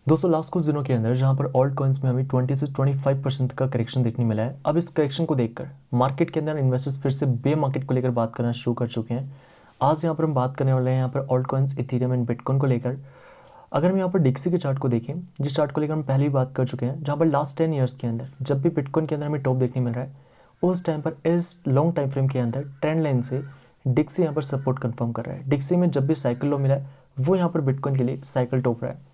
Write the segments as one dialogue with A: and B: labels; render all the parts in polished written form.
A: दोस्तों लास्ट कुछ दिनों के अंदर जहां पर ऑल्ट कॉइन्स में हमें 20 से 25% का करेक्शन देखने मिला है। अब इस करेक्शन को देखकर मार्केट के अंदर इन्वेस्टर्स फिर से बे मार्केट को लेकर बात करना शुरू कर चुके हैं। आज यहाँ पर हम बात करने वाले हैं यहाँ पर alt coins, Ethereum and bitcoin को लेकर। अगर हम यहाँ पर डिक्सी के चार्ट को देखें, जिस चार्ट को लेकर हम पहले भी बात कर चुके हैं, जहाँ पर लास्ट 10 ईयर्स के अंदर जब भी बिटकॉइन के अंदर हमें टॉप देखने मिल रहा है, उस टाइम पर इस लॉन्ग टाइम फ्रेम के अंदर ट्रेंड लाइन से डिक्सी यहाँ पर सपोर्ट कंफर्म कर रहा है। डिक्सी में जब भी साइकिल लो मिला है, वो यहाँ पर बिटकॉइन के लिए साइकिल टॉप रहा है।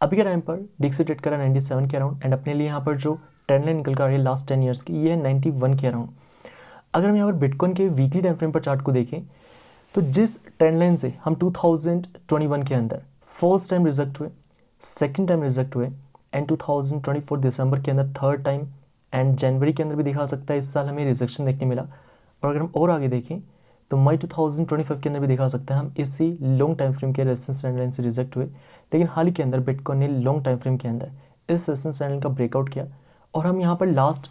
A: अभी के टाइम पर डिक्सी ट्रेड कर रहा है 97 के अराउंड, एंड अपने लिए यहाँ पर जो ट्रेंड लाइन निकल कर आ रही है लास्ट 10 ईयर्स की, ये है 91 के अराउंड। अगर हम यहाँ पर बिटकॉइन के वीकली टाइम फ्रेम पर चार्ट को देखें, तो जिस ट्रेंड लाइन से हम 2021 के अंदर फर्स्ट टाइम रिजेक्ट हुए, सेकेंड टाइम रिजेक्ट हुए, एंड 2024 दिसंबर के अंदर थर्ड टाइम, एंड जनवरी के अंदर भी दिखा सकता है इस साल हमें रिजेक्शन देखने मिला। और अगर हम और आगे देखें तो मई 2025 के अंदर भी दिखा सकता है हम इसी लॉन्ग टाइम फ्रेम के रेजिस्टेंस ट्रेंड लाइन से रिजेक्ट हुए। लेकिन हाल ही के अंदर बिटकॉइन ने लॉन्ग टाइम फ्रेम के अंदर इस रेजिस्टेंस ट्रेंड लाइन का ब्रेकआउट किया, और हम यहाँ पर लास्ट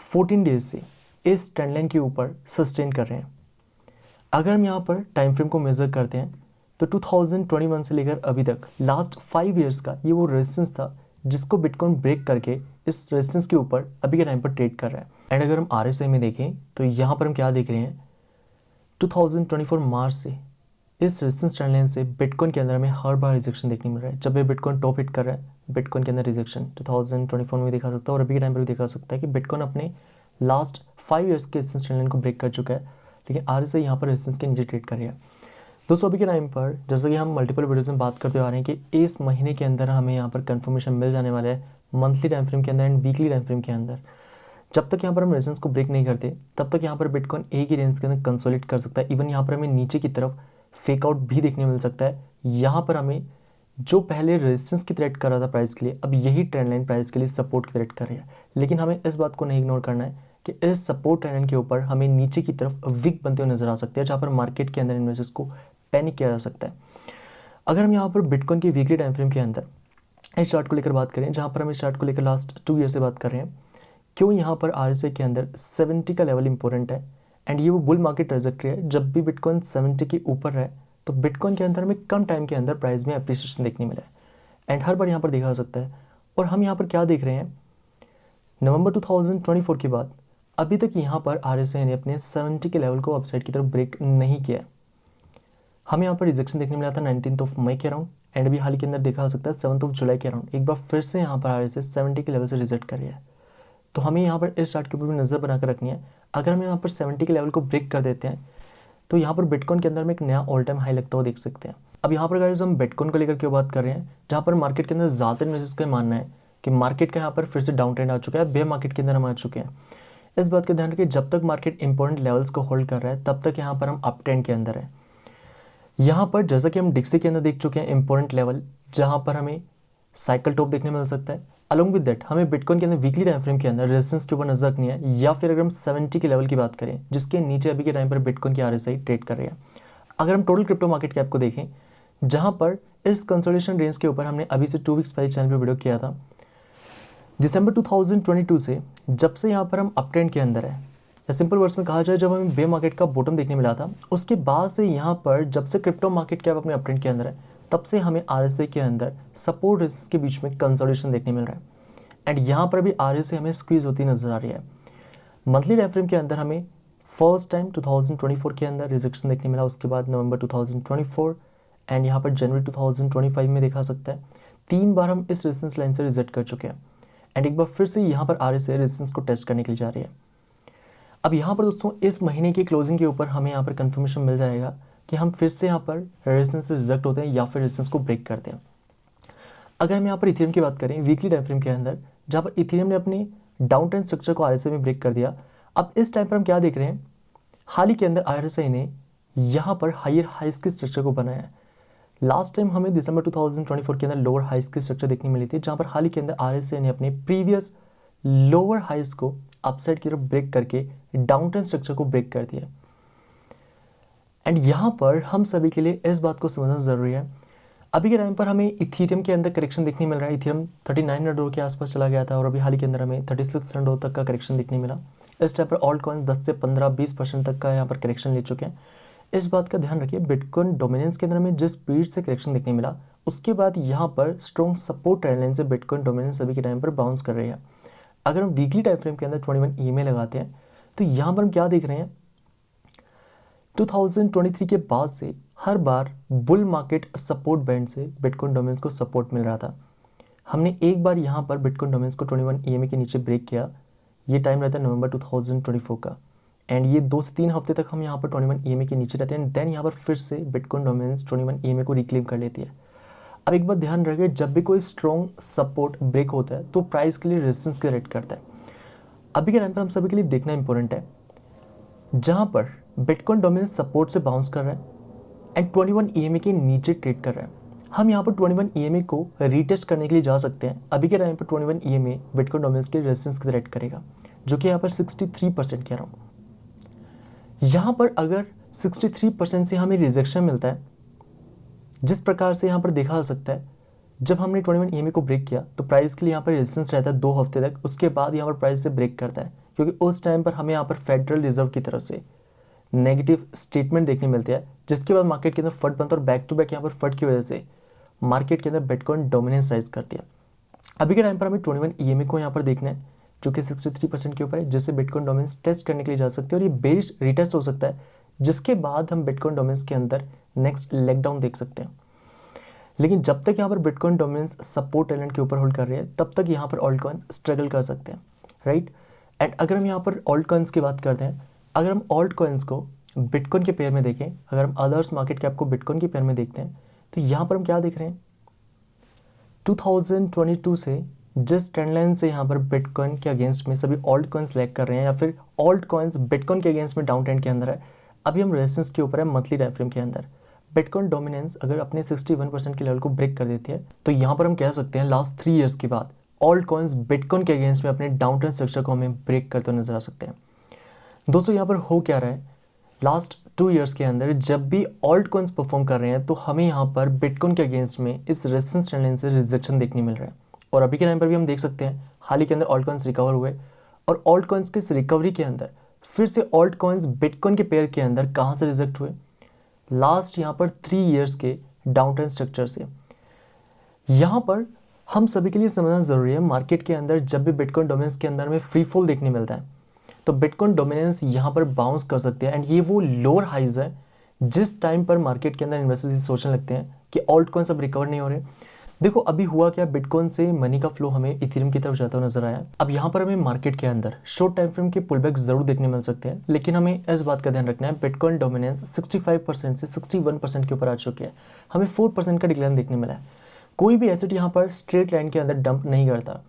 A: 14 डेज से इस ट्रेंड लाइन के ऊपर सस्टेन कर रहे हैं। अगर हम यहाँ पर टाइम फ्रेम को मेजर करते हैं तो 2021 से लेकर अभी तक लास्ट 5 ईयर्स का ये वो रेजिस्टेंस था जिसको बिटकॉइन ब्रेक करके इस रेजिस्टेंस के ऊपर अभी के टाइम पर ट्रेड कर रहा है। एंड अगर हम RSI में देखें तो यहाँ पर हम क्या देख रहे हैं, 2024 मार्च से इस रेजिस्टेंस ट्रेंड लाइन से बिटकॉइन के अंदर हमें हर बार रिजेक्शन देखने मिल रहा है। जब भी बिटकॉइन टॉप हिट कर रहा है, बिटकॉइन के अंदर रिजेक्शन 2024 में भी दिखा सकता है, और अभी के टाइम पर भी दिखा सकता है कि बिटकॉइन अपने लास्ट 5 ईयर्स के रेजिस्टेंस ट्रेंड लाइन को ब्रेक कर चुका है, लेकिन RSI यहाँ पर रेजिस्टेंस के नीचे ट्रेड कर रहा है। दोस्तों अभी के टाइम पर जैसा कि हम मल्टीपल वीडियोज़ में बात करते आ रहे हैं कि इस महीने के अंदर हमें यहाँ पर कंफर्मेशन मिल जाने वाला है मंथली टाइम फ्रेम के अंदर एंड वीकली टाइम फ्रेम के अंदर। जब तक यहाँ पर हम रेजिस्टेंस को ब्रेक नहीं करते, तब तक यहाँ पर बिटकॉइन एक ही रेंज के अंदर कंसोलिडेट कर सकता है। इवन यहाँ पर हमें नीचे की तरफ फेक आउट भी देखने मिल सकता है। यहाँ पर हमें जो पहले रेजिस्टेंस की थ्रेट कर रहा था प्राइस के लिए, अब यही ट्रेंड लाइन प्राइस के लिए सपोर्ट की थ्रेट कर रही है। लेकिन हमें इस बात को नहीं इग्नोर करना है कि इस सपोर्ट ट्रेंड लाइन के ऊपर हमें नीचे की तरफ वीक बनते हुए नजर आ सकते हैं, जहाँ पर मार्केट के अंदर इन्वेस्टर्स को पैनिक किया जा सकता है। अगर हम यहाँ पर बिटकॉइन की वीकली टाइम फ्रेम के अंदर इस चार्ट को लेकर बात करें, जहाँ पर हम इस चार्ट को लेकर लास्ट 2 ईयर से बात कर रहे हैं, क्यों यहाँ पर RSI के अंदर 70 का लेवल इंपॉर्टेंट है, एंड ये वो बुल मार्केट ट्रेजेक्टरी है। जब भी बिटकॉइन 70 के ऊपर है तो बिटकॉइन के अंदर हमें कम टाइम के अंदर प्राइस में अप्रिसिएशन देखने मिला है, एंड हर बार यहाँ पर देखा सकता है। और हम यहाँ पर क्या देख रहे हैं, नवंबर 2024 के बाद अभी तक यहाँ पर RSI ने अपने 70 के लेवल को अपसाइड की तरफ ब्रेक नहीं किया है। हमें यहाँ पर रिजेक्शन देखने मिला था 19 मई के अराउंड, एंड अभी हाल के अंदर देखा सकता है 7 जुलाई के अराउंड एक बार फिर से यहाँ पर RSI 70 के लेवल से रिजेक्ट कर रही है। तो हमें यहाँ पर इस चार्ट के ऊपर भी नज़र बनाकर रखनी है। अगर हम यहाँ पर 70 के लेवल को ब्रेक कर देते हैं तो यहाँ पर बिटकॉइन के अंदर में एक नया ऑल टाइम हाई लगता हुआ देख सकते हैं। अब यहाँ पर गाइस हम बिटकॉइन को लेकर क्यों बात कर रहे हैं, जहाँ पर मार्केट के अंदर ज़्यादातर इन्वेस्टर्स का मानना है कि मार्केट का यहाँ पर फिर से डाउन ट्रेंड आ चुका है, बे मार्केट के अंदर हम आ चुके हैं। इस बात का ध्यान रखिए, जब तक मार्केट इंपॉर्टेंट लेवल्स को होल्ड कर रहा है तब तक यहाँ पर हम अप ट्रेंड के अंदर है। यहाँ पर जैसा कि हम डिक्सी के अंदर देख चुके हैं इंपॉर्टेंट लेवल, जहाँ पर हमें साइकिल टॉप देखने मिल सकता है। अलॉन्ग विद दैट हमें बिटकॉइन के अंदर वीकली टाइम फ्रेम के अंदर रेजिस्टेंस के ऊपर नजर रखनी है, या फिर अगर हम 70 के लेवल की बात करें जिसके नीचे अभी के टाइम पर बिटकॉइन की RSI ट्रेड कर रही है। अगर हम टोटल क्रिप्टो मार्केट कैप को देखें, जहां पर इस कंसोलिडेशन रेंज के ऊपर हमने अभी से 2 वीक्स पहले चैनल पर वीडियो किया था, दिसंबर 2022 से जब से यहाँ पर हम अप ट्रेंड के अंदर है, या सिंपल वर्ड्स में कहा जाए जब हमें बे मार्केट का बॉटम देखने मिला था, उसके बाद से यहाँ पर जब से क्रिप्टो मार्केट कैप अपने अप ट्रेंड के अंदर है, तब से हमें RSI के अंदर सपोर्ट रेजिस्टेंस के बीच में कंसोलिडेशन देखने मिल रहा है, एंड यहाँ पर भी RSI हमें स्क्वीज होती नजर आ रही है। मंथली टाइम फ्रेम के अंदर हमें फर्स्ट टाइम 2024 के अंदर रिजेक्शन देखने मिला, उसके बाद नवंबर 2024 एंड यहाँ पर जनवरी 2025 में देखा सकता है 3 बार हम इस रेजिस्टेंस लाइन से रिजेक्ट कर चुके हैं, एंड एक बार फिर से यहाँ पर RSI रेजिस्टेंस को टेस्ट करने के लिए जा रही है। अब यहाँ पर दोस्तों इस महीने की क्लोजिंग के ऊपर हमें यहाँ पर कंफर्मेशन मिल जाएगा कि हम फिर से यहाँ पर रेजिस्टेंस से रिजेक्ट होते हैं या फिर रेजिस्टेंस को ब्रेक करते हैं। अगर हम यहाँ पर इथेरियम की बात करें वीकली टाइम फ्रेम के अंदर, जहाँ पर इथेरियम ने अपने डाउन ट्रेंड स्ट्रक्चर को RSI में ब्रेक कर दिया, अब इस टाइम पर हम क्या देख रहे हैं, हाल ही के अंदर RSI ने यहाँ पर हायर हाइस के स्ट्रक्चर को बनाया है। लास्ट टाइम हमें दिसंबर 2024 के अंदर लोअर हाइस की स्ट्रक्चर देखने मिली थी, जहाँ पर हाल ही के अंदर RSI ने अपने प्रीवियस लोअर हाइस को अपसाइड की तरफ ब्रेक करके डाउन ट्रेंड स्ट्रक्चर को ब्रेक कर दिया। एंड यहाँ पर हम सभी के लिए इस बात को समझना जरूरी है, अभी के टाइम पर हमें इथेरियम के अंदर करेक्शन देखने मिल रहा है। इथेरियम 3900 के आसपास चला गया था, और अभी हाल ही के अंदर हमें 3600 तक का करेक्शन देखने मिला। इस टाइम पर ऑल्ट कॉइन 10 से 15-20% तक का यहाँ पर करेक्शन ले चुके हैं। इस बात का ध्यान रखिए, बिटकॉइन डोमिनेंस के अंदर में जिस स्पीड से करेक्शन देखने मिला उसके बाद यहाँ पर स्ट्रॉन्ग सपोर्ट ट्रेंड लाइन से बिटकॉइन डोमिनेंस अभी के टाइम पर बाउंस कर रही है। अगर हम वीकली टाइम फ्रेम के अंदर 21 EMA लगाते हैं तो यहाँ पर हम क्या देख रहे हैं, 2023 के बाद से हर बार बुल मार्केट सपोर्ट बैंड से बिटकॉइन डोमिनेंस को सपोर्ट मिल रहा था। हमने एक बार यहाँ पर बिटकॉइन डोमिनेंस को 21 EMA के नीचे ब्रेक किया, ये टाइम रहता है नवंबर 2024 का, एंड ये 2 से 3 हफ्ते तक हम यहाँ पर 21 EMA के नीचे रहते हैं, देन यहाँ पर फिर से बिटकॉइन डोमिनेंस 21 EMA को रिक्लेम कर लेती है। अब एक बात ध्यान रखिए, जब भी कोई स्ट्रॉन्ग सपोर्ट ब्रेक होता है तो प्राइस के लिए रेजिस्टेंस क्रिएट करता है। अभी के टाइम पर हम सभी के लिए देखना इंपॉर्टेंट है, जहाँ पर बिटकॉइन डोमिनेंस सपोर्ट से बाउंस कर रहा है एंड 21 EMA के नीचे ट्रेड कर रहा है, हम यहाँ पर 21 EMA को रीटेस्ट करने के लिए जा सकते हैं। अभी के टाइम पर 21 EMA बिटकॉइन डोमिनेंस के रेजिस्टेंस क्रिएट करेगा, जो कि यहाँ पर 63% कह रहा हूँ। यहाँ पर अगर 63% से हमें रिजेक्शन मिलता है, जिस प्रकार से यहाँ पर देखा जा सकता है, जब हमने 21 EMA को ब्रेक किया तो प्राइस के लिए यहाँ पर रेजिस्टेंस रहता है 2 हफ्ते तक, उसके बाद यहाँ पर प्राइस से ब्रेक करता है, क्योंकि उस टाइम पर हमें यहाँ पर फेडरल रिजर्व की तरफ से नेगेटिव स्टेटमेंट देखने मिलते हैं, जिसके बाद मार्केट के अंदर फट बनता है और बैक टू बैक यहाँ पर फट की वजह से मार्केट के अंदर बिटकॉइन डोमिनेंस राइज करती है। अभी के टाइम पर हमें 21 EMA को यहाँ पर देखना है, जो कि 63% के ऊपर है, जिससे बिटकॉइन डोमिनेंस टेस्ट करने के लिए जा सकते हैं और ये बेरिश रिटेस्ट हो सकता है, जिसके बाद हम बिटकॉइन डोमिनेंस के अंदर नेक्स्ट लेग डाउन देख सकते हैं। लेकिन जब तक यहाँ पर बिटकॉइन डोमिनेंस सपोर्ट एलिमेंट के ऊपर होल्ड कर रहे हैं, तब तक यहाँ पर ऑल्ट कॉइन्स स्ट्रगल कर सकते हैं, राइट। एंड अगर हम यहाँ पर ऑल्ट कॉइन्स की बात करते हैं, अगर हम ऑल्ट कॉइन्स को बिटकॉइन के पेयर में देखें, अगर हम अदर्स मार्केट कैप को बिटकॉइन के पेयर में देखते हैं, तो यहाँ पर हम क्या देख रहे हैं, 2022 से जिस ट्रेंड लाइन से यहाँ पर बिटकॉइन के अगेंस्ट में सभी ऑल्ट कॉइन्स लैग कर रहे हैं, या फिर ऑल्ट कॉइन्स बिटकॉइन के अगेंस्ट में डाउन ट्रेंड के अंदर है, अभी हम रेजिस्टेंस के ऊपर है मंथली टाइम फ्रेम के अंदर। बिटकॉइन डोमिनेंस अगर अपने 61% के लेवल को ब्रेक कर देती है, तो यहाँ पर हम कह सकते हैं लास्ट 3 ईयर्स के बाद ऑल्ट कॉइन्स बिटकॉइन के अगेंस्ट में अपने डाउन ट्रेंड स्ट्रक्चर को हमें ब्रेक करते हुए नजर आ सकते हैं। दोस्तों यहाँ पर हो क्या रहा है, लास्ट 2 ईयर्स के अंदर जब भी ऑल्ट कॉइन्स परफॉर्म कर रहे हैं तो हमें यहाँ पर बिटकॉइन के अगेंस्ट में इस रेजिस्टेंस ट्रेंड लाइन से रिजेक्शन देखने मिल रहा है। और अभी के टाइम पर भी हम देख सकते हैं हाल ही के अंदर ऑल्ट कॉइन्स रिकवर हुए, और ऑल्ट कॉइन्स के इस रिकवरी के अंदर फिर से ऑल्ट कॉइन्स बिटकॉइन के पेयर के अंदर कहाँ से रिजेक्ट हुए, लास्ट यहाँ पर 3 ईयर्स के डाउन ट्रेंड स्ट्रक्चर से। यहाँ पर हम सभी के लिए समझना जरूरी है, मार्केट के अंदर जब भी बिटकॉइन डोमिनेंस के अंदर में फ्री फॉल देखने मिलता है तो बिटकॉइन डोमिनेंस यहाँ पर बाउंस कर सकते हैं, एंड ये वो लोअर हाइज है जिस टाइम पर मार्केट के अंदर इन्वेस्टर्स सोचने लगते हैं कि ऑल्ट कॉइन्स अब रिकवर नहीं हो रहे। देखो अभी हुआ क्या, बिटकॉइन से मनी का फ्लो हमें इथेरियम की तरफ जाता हुआ नजर आया। अब यहाँ पर हमें मार्केट के अंदर शॉर्ट टाइम फ्रेम के पुलबैक जरूर देखने मिल सकते हैं, लेकिन हमें इस बात का ध्यान रखना है, बिटकॉइन डोमिनेंस 65% से 61% के ऊपर आ चुके हैं, हमें 4% का डिक्लाइन देखने मिला है। कोई भी एसेट यहाँ पर स्ट्रेट लाइन के अंदर डंप नहीं करता।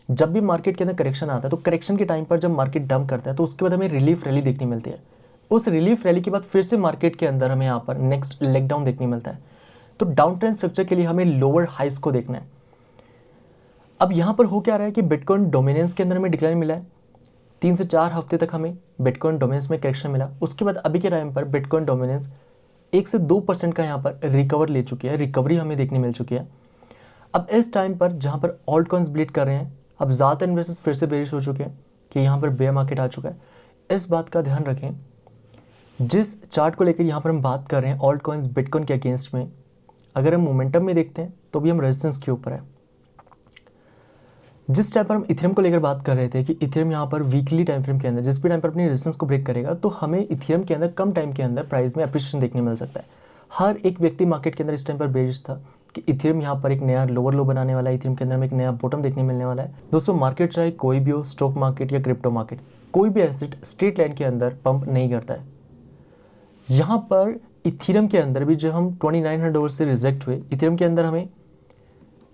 A: जब भी मार्केट के अंदर करेक्शन आता है तो करेक्शन के टाइम पर जब मार्केट डंप करता है तो उसके बाद हमें रिलीफ रैली देखने मिलती है, उस रिलीफ रैली के बाद फिर से मार्केट के अंदर हमें यहाँ पर नेक्स्ट लेग डाउन देखने मिलता है। तो डाउन ट्रेंड स्ट्रक्चर के लिए हमें लोअर हाइस को देखना है। अब यहाँ पर हो क्या रहा है कि बिटकॉइन डोमिनेंस के अंदर हमें डिक्लाइन मिला है, 3 से 4 हफ्ते तक हमें बिटकॉइन डोमिनेंस में करेक्शन मिला, उसके बाद अभी के टाइम पर बिटकॉइन डोमिनेंस 1 से 2% का यहाँ पर रिकवर ले चुकी है, रिकवरी हमें देखने मिल चुकी है। अब इस टाइम पर जहाँ पर ऑल्ट कॉइन्स ब्लीड कर रहे हैं, अब ज़्यादातर इन्वेस्टर्स फिर से बेरिश हो चुके हैं कि यहाँ पर बेयर मार्केट आ चुका है। इस बात का ध्यान रखें, जिस चार्ट को लेकर यहाँ पर हम बात कर रहे हैं ऑल्ट कॉइन्स बिटकॉइन के अगेंस्ट में, अगर हम मोमेंटम में देखते हैं तो भी हम रेजिस्टेंस के ऊपर है। जिस टाइम पर हम इथेरियम को लेकर बात कर रहे थे कि इथेरियम यहाँ पर वीकली टाइम फ्रेम के अंदर जिस भी टाइम पर अपनी रेजिस्टेंस को ब्रेक करेगा तो हमें इथेरियम के अंदर कम टाइम के अंदर प्राइस में अप्रिशिएशन देखने मिल सकता है। हर एक व्यक्ति मार्केट के अंदर इस टाइम पर बेरिश था कि इथेरियम यहाँ पर एक नया लोअर लो बनाने वाला है, इथेरियम के अंदर में एक नया बॉटम देखने मिलने वाला है। दोस्तों मार्केट चाहे कोई भी हो, स्टॉक मार्केट या क्रिप्टो मार्केट, कोई भी एसेट स्ट्रेट लाइन के अंदर पंप नहीं करता है। यहाँ पर इथेरियम के अंदर भी जब हम 2900 से रिजेक्ट हुए, इथेरियम के अंदर हमें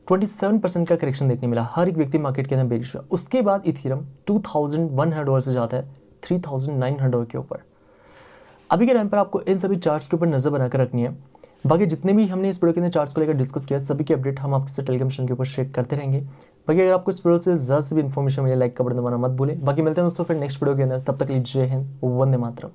A: 27% का करेक्शन देखने मिला, हर एक व्यक्ति मार्केट के अंदर बेरिश हुआ। उसके बाद इथेरियम 2100 से जाता है 3900 के ऊपर। अभी के टाइम पर आपको इन सभी चार्ट्स के ऊपर नजर बनाकर रखनी है। बाकी जितने भी हमने इस वीडियो के अंदर चार्ट्स को लेकर डिस्कस किया, सभी की अपडेट हम आपके टेलीग्राम चैनल के ऊपर शेयर करते रहेंगे। बाकी अगर आपको इस वीडियो से ज़्यादा से भी इन्फॉर्मेशन मिले, लाइक का बटन दबाना मत भूलें। बाकी मिलते हैं दोस्तों फिर नेक्स्ट वीडियो के अंदर, तब तक लीजिए जय हिंद, वंदे मातरम।